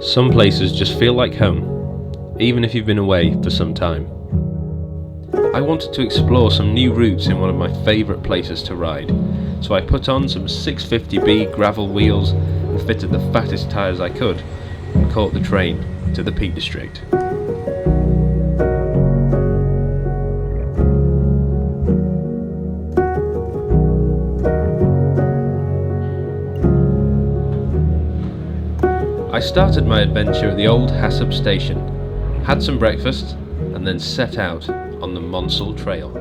Some places just feel like home, even if you've been away for some time. I wanted to explore some new routes in one of my favourite places to ride, so I put on some 650B gravel wheels and fitted the fattest tyres I could and caught the train to the Peak District. I started my adventure at the old Hassop Station, had some breakfast, and then set out on the Monsal Trail.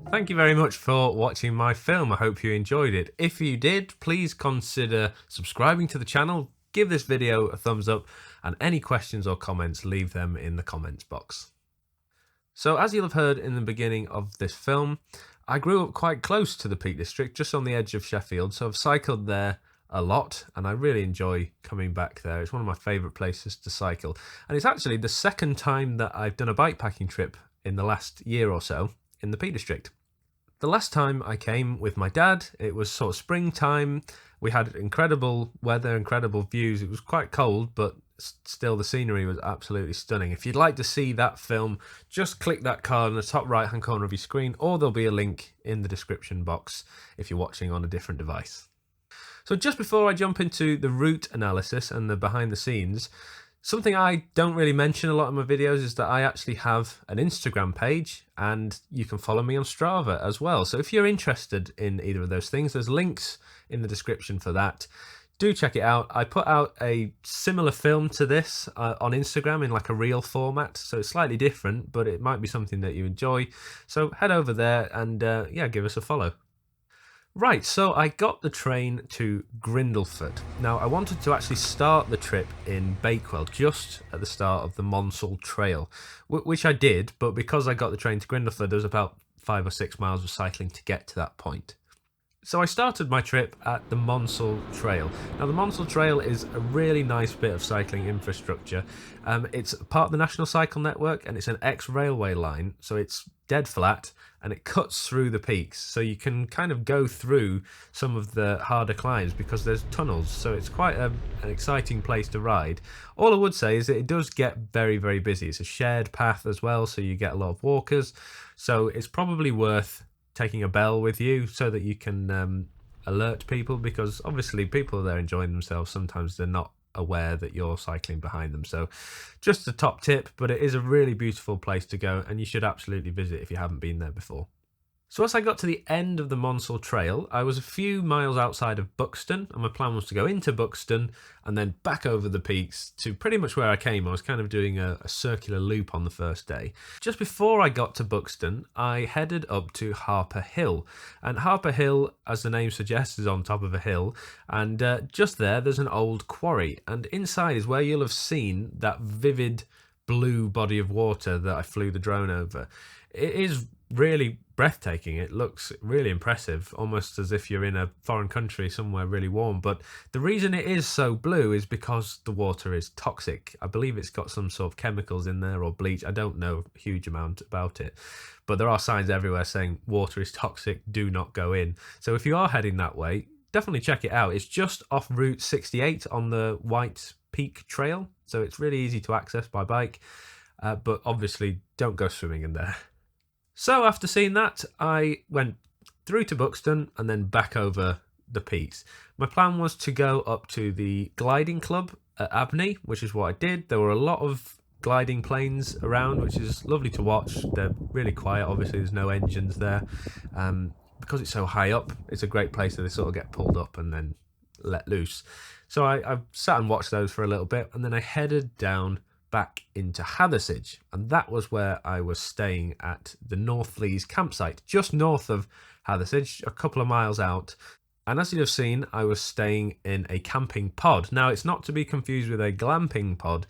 Thank you very much for watching my film. I hope you enjoyed it. If you did, please consider subscribing to the channel, give this video a thumbs up, and any questions or comments, leave them in the comments box. So as you'll have heard in the beginning of this film, I grew up quite close to the Peak District, just on the edge of Sheffield, so I've cycled there a lot and I really enjoy coming back there. It's one of my favourite places to cycle, and it's actually the second time that I've done a bikepacking trip in the last year or so in the Peak District. The last time I came with my dad, it was sort of springtime. We had incredible weather, incredible views. It was quite cold, but still the scenery was absolutely stunning. If you'd like to see that film, just click that card in the top right hand corner of your screen, or there'll be a link in the description box if you're watching on a different device. So just before I jump into the route analysis and the behind the scenes, something I don't really mention a lot in my videos is that I actually have an Instagram page, and you can follow me on Strava as well. So if you're interested in either of those things, there's links in the description for that. Do check it out. I put out a similar film to this on Instagram in like a reel format, so it's slightly different, but it might be something that you enjoy. So head over there and yeah, give us a follow. Right, so I got the train to Grindleford. Now, I wanted to actually start the trip in Bakewell, just at the start of the Monsal trail, which I did, but because I got the train to Grindleford, there was about 5 or 6 miles of cycling to get to that point. So I started my trip at the Monsal Trail. Now the Monsal Trail is a really nice bit of cycling infrastructure. It's part of the National Cycle Network, and it's an ex-railway line, so it's dead flat and it cuts through the peaks, so you can kind of go through some of the harder climbs because there's tunnels, so it's quite an exciting place to ride. All I would say is that it does get very, very busy. It's a shared path as well, so you get a lot of walkers, so it's probably worth taking a bell with you so that you can alert people, because obviously people are there enjoying themselves. Sometimes they're not aware that you're cycling behind them. So just a top tip, but it is a really beautiful place to go and you should absolutely visit if you haven't been there before. So as I got to the end of the Monsal Trail, I was a few miles outside of Buxton, and my plan was to go into Buxton and then back over the peaks to pretty much where I came. I was kind of doing a circular loop on the first day. Just before I got to Buxton, I headed up to Harpur Hill. And Harpur Hill, as the name suggests, is on top of a hill, and just there's an old quarry, and inside is where you'll have seen that vivid blue body of water that I flew the drone over. It is really breathtaking. It looks really impressive, almost as if you're in a foreign country somewhere really warm. But the reason it is so blue is because the water is toxic. I believe it's got some sort of chemicals in there or bleach. I don't know a huge amount about it, but there are signs everywhere saying water is toxic, do not go in. So if you are heading that way, definitely check it out. It's just off Route 68 on the White Peak Trail, so it's really easy to access by bike, but obviously don't go swimming in there. So after seeing that, I went through to Buxton and then back over the peaks. My plan was to go up to the gliding club at Abney, which is what I did. There were a lot of gliding planes around, which is lovely to watch. They're really quiet. Obviously, there's no engines there. Because it's so high up, it's a great place that they sort of get pulled up and then let loose. So I sat and watched those for a little bit, and then I headed down back into Hathersage, and that was where I was staying at the Northleys campsite, just north of Hathersage, a couple of miles out. And as you've have seen, I was staying in a camping pod. Now, it's not to be confused with a glamping pod.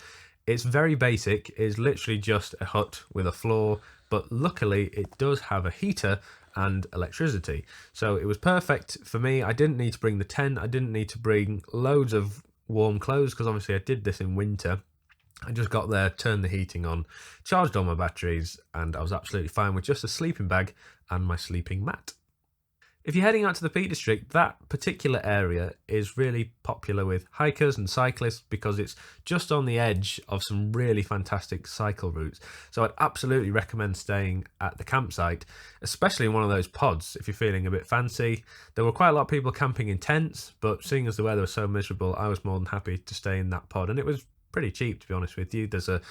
It's very basic. It's literally just a hut with a floor, but luckily it does have a heater and electricity. So it was perfect for me. I didn't need to bring the tent. I didn't need to bring loads of warm clothes because obviously I did this in winter. I just got there, turned the heating on, charged all my batteries, and I was absolutely fine with just a sleeping bag and my sleeping mat. If you're heading out to the Peak District, that particular area is really popular with hikers and cyclists because it's just on the edge of some really fantastic cycle routes. So I'd absolutely recommend staying at the campsite, especially in one of those pods if you're feeling a bit fancy. There were quite a lot of people camping in tents, but seeing as the weather was so miserable, I was more than happy to stay in that pod, and it was pretty cheap, to be honest with you. There's a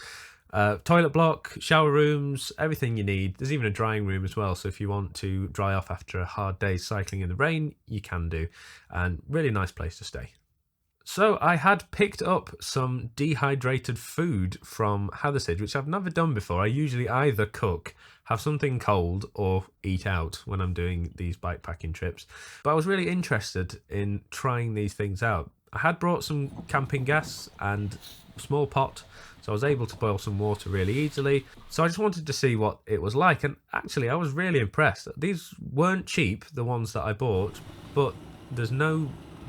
toilet block, shower rooms, everything you need. There's even a drying room as well, so if you want to dry off after a hard day's cycling in the rain, you can do. And really nice place to stay. So I had picked up some dehydrated food from Hathersage, which I've never done before. I usually either cook, have something cold, or eat out when I'm doing these bikepacking trips. But I was really interested in trying these things out. I had brought some camping gas and a small pot, so I was able to boil some water really easily. So I just wanted to see what it was like, and actually I was really impressed. These weren't cheap, the ones that I bought, but there's no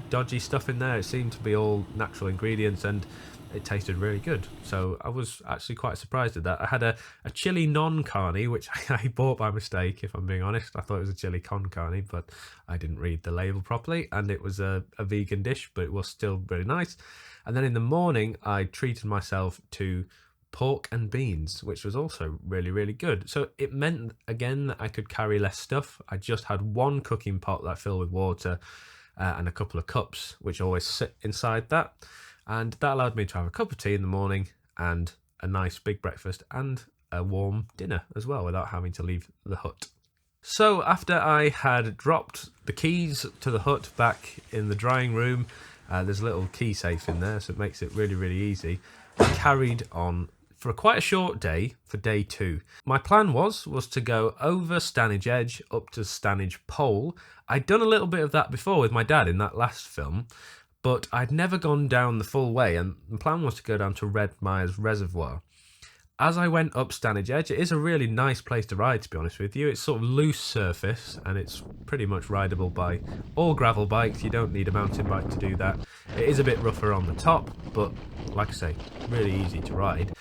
dodgy stuff in there. It seemed to be all natural ingredients and it tasted really good. So I was actually quite surprised at that. I had a chili non-carne, which I bought by mistake, if I'm being honest. I thought it was a chili con carne, but I didn't read the label properly, and it was a vegan dish, but it was still really nice. And then in the morning, I treated myself to pork and beans, which was also really, really good. So it meant, again, that I could carry less stuff. I just had one cooking pot that I filled with water, and a couple of cups, which always sit inside that. And that allowed me to have a cup of tea in the morning and a nice big breakfast and a warm dinner as well without having to leave the hut. So after I had dropped the keys to the hut back in the drying room, there's a little key safe in there, so it makes it really, really easy. I carried on for quite a short day, for day 2. My plan was to go over Stannage Edge up to Stannage Pole. I'd done a little bit of that before with my dad in that last film, but I'd never gone down the full way, and the plan was to go down to Redmires Reservoir. As I went up Stannage Edge, it is a really nice place to ride, to be honest with you. It's sort of loose surface, and it's pretty much rideable by all gravel bikes. You don't need a mountain bike to do that. It is a bit rougher on the top, but like I say, really easy to ride.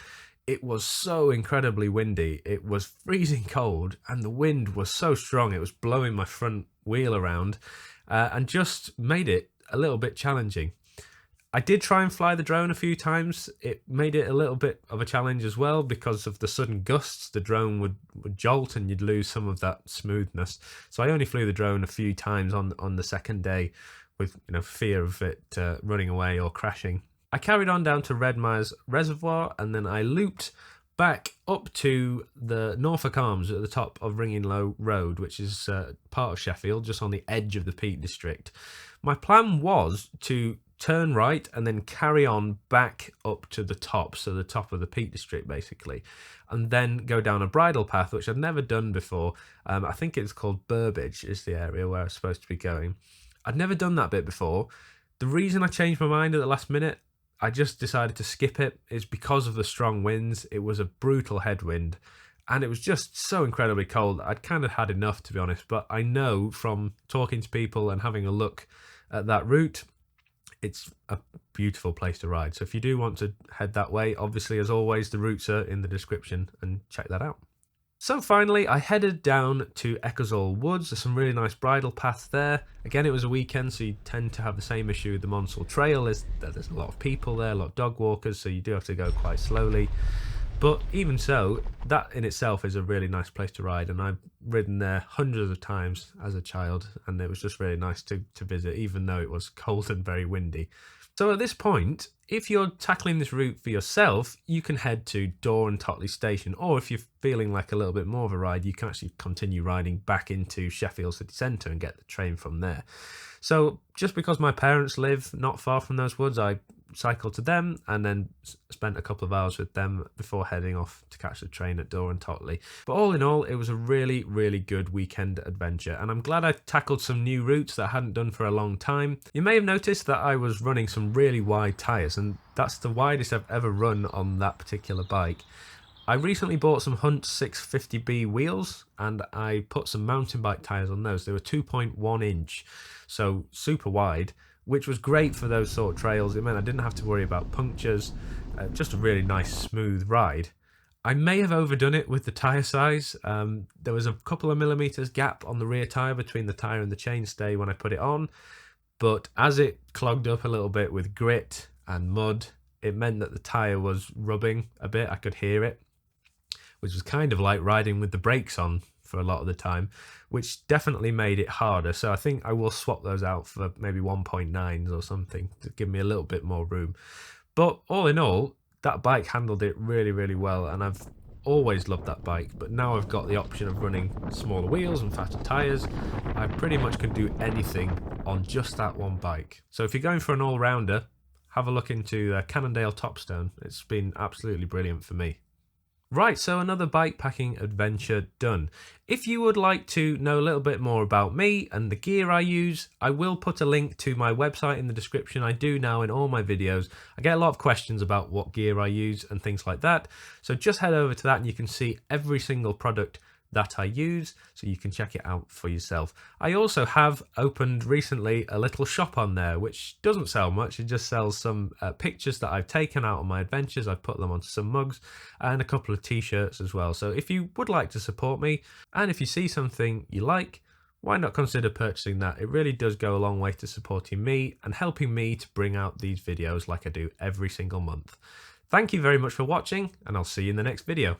It was so incredibly windy. It was freezing cold, and the wind was so strong it was blowing my front wheel around, and just made it a little bit challenging. I did try and fly the drone a few times. It made it a little bit of a challenge as well because of the sudden gusts. The drone would jolt and you'd lose some of that smoothness. So I only flew the drone a few times on the second day with fear of it running away or crashing. I carried on down to Redmires Reservoir, and then I looped back up to the Norfolk Arms at the top of Ringing Low Road, which is part of Sheffield, just on the edge of the Peak District. My plan was to turn right and then carry on back up to the top, so the top of the Peak District basically, and then go down a bridle path, which I've never done before. I think it's called Burbage is the area where I was supposed to be going. I'd never done that bit before. The reason I changed my mind at the last minute, I just decided to skip it, is because of the strong winds. It was a brutal headwind, and it was just so incredibly cold. I'd kind of had enough, to be honest, but I know from talking to people and having a look at that route, it's a beautiful place to ride. So if you do want to head that way, obviously, as always, the routes are in the description, and check that out. So finally, I headed down to Ecclesall Woods. There's some really nice bridle paths there. Again, it was a weekend, so you tend to have the same issue with the Monsal Trail. There's a lot of people there, a lot of dog walkers, so you do have to go quite slowly. But even so, that in itself is a really nice place to ride, and I've ridden there hundreds of times as a child, and it was just really nice to visit, even though it was cold and very windy. So at this point, if you're tackling this route for yourself, you can head to Dore and Totley Station, or if you're feeling like a little bit more of a ride, you can actually continue riding back into Sheffield city centre and get the train from there. So just because my parents live not far from those woods, I cycled to them and then spent a couple of hours with them before heading off to catch the train at Dore and Totley. But all in all, it was a really, really good weekend adventure, and I'm glad I tackled some new routes that I hadn't done for a long time. You may have noticed that I was running some really wide tyres, and that's the widest I've ever run on that particular bike. I recently bought some Hunt 650B wheels, and I put some mountain bike tyres on those. They were 2.1 inch, so super wide, which was great for those sort of trails. It meant I didn't have to worry about punctures, just a really nice smooth ride. I may have overdone it with the tyre size. There was a couple of millimetres gap on the rear tyre between the tyre and the chainstay when I put it on, but as it clogged up a little bit with grit and mud, it meant that the tyre was rubbing a bit. I could hear it, which was kind of like riding with the brakes on for a lot of the time, which definitely made it harder. So I think I will swap those out for maybe 1.9s or something to give me a little bit more room. But all in all, that bike handled it really, really well, and I've always loved that bike. But now I've got the option of running smaller wheels and faster tyres. I pretty much can do anything on just that one bike. So if you're going for an all-rounder, have a look into Cannondale Topstone. It's been absolutely brilliant for me. Right, so another bikepacking adventure done. If you would like to know a little bit more about me and the gear I use, I will put a link to my website in the description. I do now in all my videos. I get a lot of questions about what gear I use and things like that. So just head over to that and you can see every single product that I use, so you can check it out for yourself. I also have opened recently a little shop on there which doesn't sell much. It just sells some pictures that I've taken out on my adventures. I've put them onto some mugs and a couple of t-shirts as well. So if you would like to support me, and if you see something you like, why not consider purchasing that? It really does go a long way to supporting me and helping me to bring out these videos like I do every single month. Thank you very much for watching, and I'll see you in the next video.